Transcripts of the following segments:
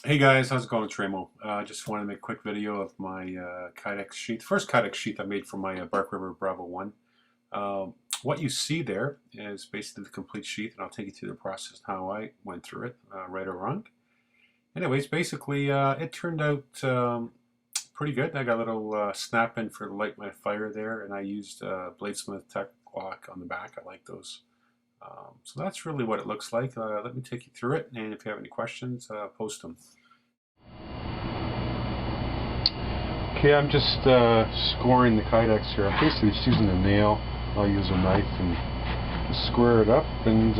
Hey guys, how's it going? Tremo. Just wanted to make a quick video of my Kydex sheath. First Kydex sheath I made for my Bark River Bravo 1. What you see there is basically the complete sheath, and I'll take you through the process and how I went through it, right or wrong. Anyways, basically it turned out pretty good. I got a little snap in for the light my fire there, and I used Bladesmith Tech Lock on the back. I like those. So that's really what it looks like. Let me take you through it, and if you have any questions, post them. Okay, I'm just scoring the Kydex here. I'm basically just using a nail. I'll use a knife and just square it up and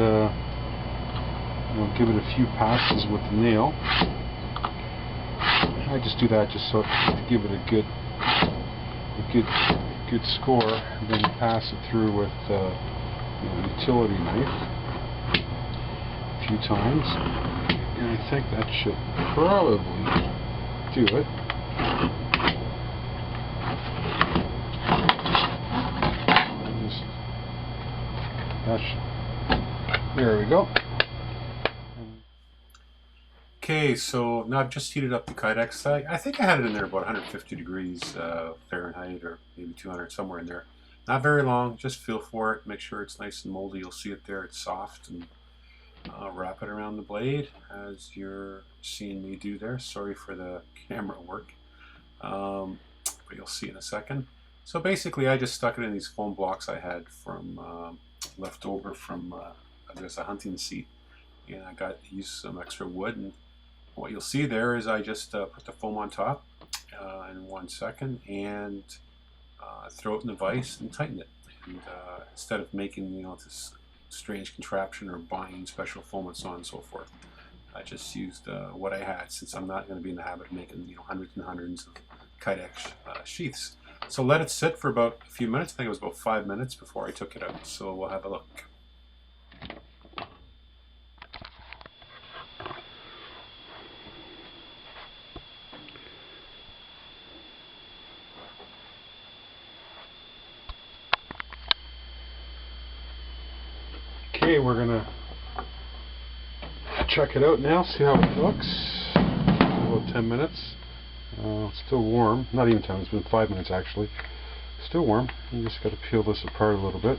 give it a few passes with the nail. I just do that just so to give it a good score, and then pass it through with a utility knife a few times, and I think that should probably do it. There we go. Okay, so now I've just heated up the Kydex. I think I had it in there about 150 degrees Fahrenheit, or maybe 200, somewhere in there. Not very long, just feel for it, make sure it's nice and moldy. You'll see it there, it's soft, and wrap it around the blade as you're seeing me do there. Sorry for the camera work, but you'll see in a second. So basically I just stuck it in these foam blocks I had from left over from there's a hunting seat, and I used some extra wood, and what you'll see there is I just put the foam on top in 1 second and throw it in the vise and tighten it. And instead of making this strange contraption or buying special foam and so on and so forth, I just used what I had, since I'm not going to be in the habit of making hundreds and hundreds of Kydex sheaths. So let it sit for about a few minutes. I think it was about 5 minutes before I took it out. So we'll have a look. Okay, we're gonna check it out now, see how it looks. About 10 minutes. It's still warm. Not even 10, it's been 5 minutes actually. Still warm. You just gotta peel this apart a little bit.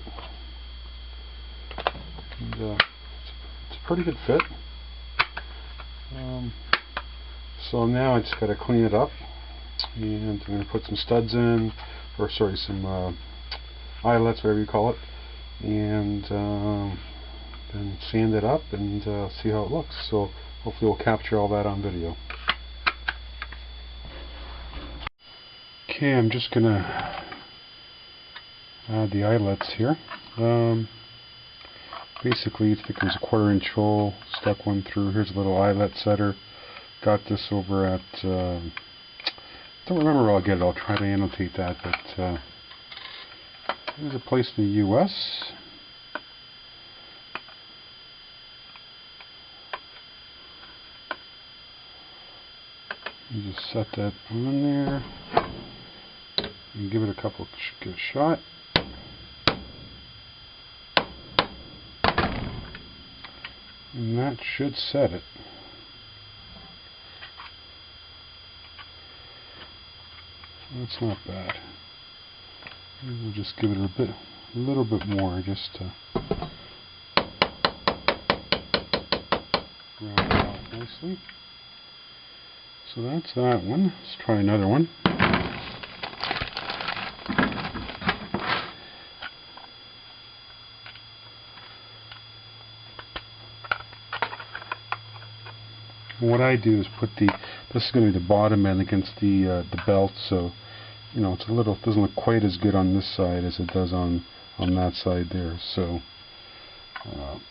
And, it's a pretty good fit. So now I just gotta clean it up, and I'm gonna put some studs in, or sorry, some eyelets, whatever you call it, and then sand it up and see how it looks. So hopefully we'll capture all that on video. Okay, I'm just gonna add the eyelets here. Basically it becomes a 1/4 inch hole, stuck one through. Here's a little eyelet setter. Got this over at don't remember where I'll get it. I'll try to annotate that, but there's a place in the US. You just set that on there and give it a give it a shot. And that should set it. That's not bad. We'll just give it a little bit more, just to round it out nicely. So that's that one. Let's try another one. What I do is put this is going to be the bottom end against the belt, so it's doesn't look quite as good on this side as it does on that side there. So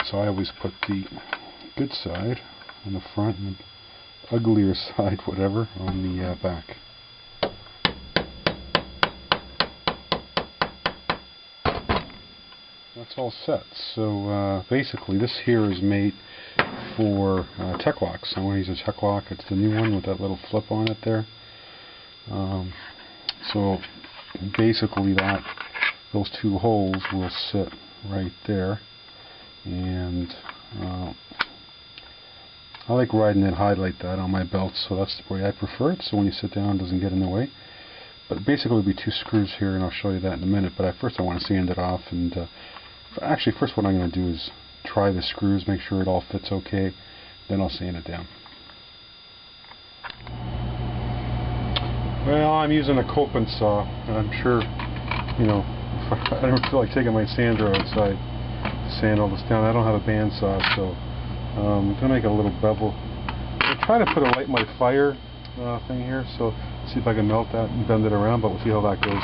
so I always put the good side on the front and the uglier side, whatever, on the back. That's all set. So basically this here is made for tech locks. I want to use a tech lock. It's the new one with that little flip on it there. So basically those two holes will sit right there, and I like riding it high like that on my belt, so that's the way I prefer it, so when you sit down it doesn't get in the way. But basically it'll be 2 screws here, and I'll show you that in a minute, but first I want to sand it off, and actually first what I'm going to do is try the screws, make sure it all fits okay, then I'll sand it down. Well, I'm using a coping saw, and I'm sure, you know, I don't feel like taking my sander outside to sand all this down. I don't have a bandsaw, so I'm going to make a little bevel. I'll try to put a light my fire thing here, so see if I can melt that and bend it around, but we'll see how that goes.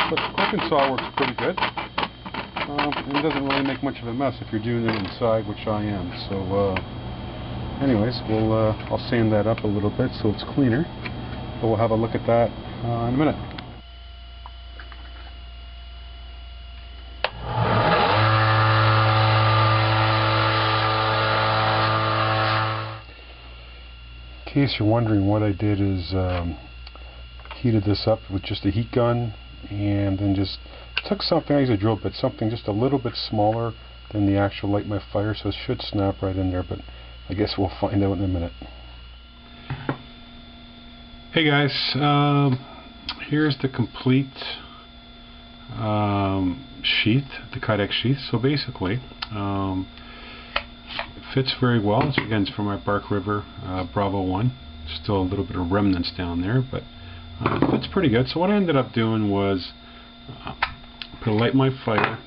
But the coping saw works pretty good. It doesn't really make much of a mess if you're doing it inside, which I am. So anyways, I'll sand that up a little bit so it's cleaner. But we'll have a look at that in a minute. In case you're wondering, what I did is heated this up with just a heat gun, and then just took something, I use a drill bit, something just a little bit smaller than the actual light my fire, so it should snap right in there, but I guess we'll find out in a minute. Hey guys, here's the complete sheath, the Kydex sheath. So basically, it fits very well. So again, it's from my Bark River Bravo 1. Still a little bit of remnants down there, but it fits pretty good. So what I ended up doing was put a light my fire,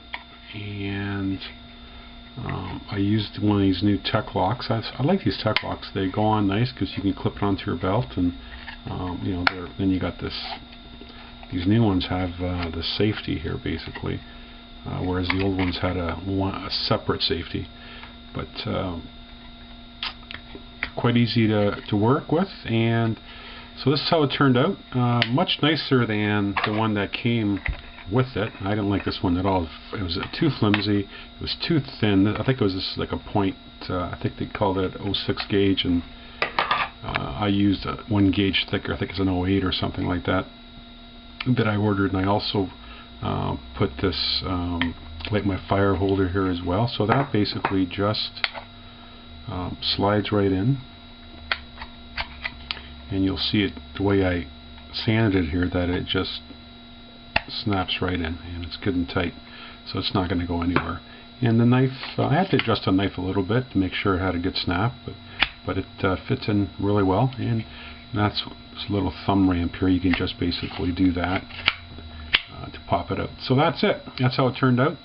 and I used one of these new tech locks. I like these tech locks. They go on nice because you can clip it onto your belt, and you know, then you got this. These new ones have the safety here basically, whereas the old ones had a separate safety. But quite easy to work with, and so this is how it turned out. Much nicer than the one that came with it. I didn't like this one at all. It was too flimsy. It was too thin. I think it was just like a point. I think they called it 06 gauge, and I used a 1 gauge thicker. I think it's an 08 or something like that I ordered, and I also put this light my fire holder here as well. So that basically just slides right in, and you'll see it the way I sanded it here, that it just snaps right in, and it's good and tight, so it's not going to go anywhere. And the knife, I had to adjust the knife a little bit to make sure it had a good snap, but it fits in really well. And that's this little thumb ramp here. You can just basically do that to pop it out. So that's it. That's how it turned out.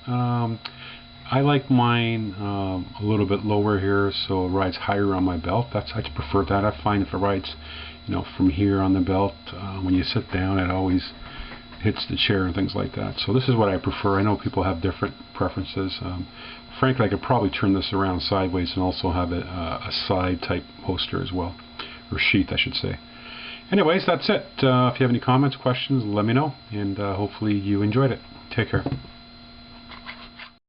I like mine a little bit lower here, so it rides higher on my belt. I prefer that. I find if it rides, you know, from here on the belt, when you sit down, it always hits the chair and things like that. So this is what I prefer. I know people have different preferences. Frankly, I could probably turn this around sideways and also have it a side type holster as well, or sheath I should say. Anyways, that's it. If you have any comments, questions, let me know, and hopefully you enjoyed it. Take care.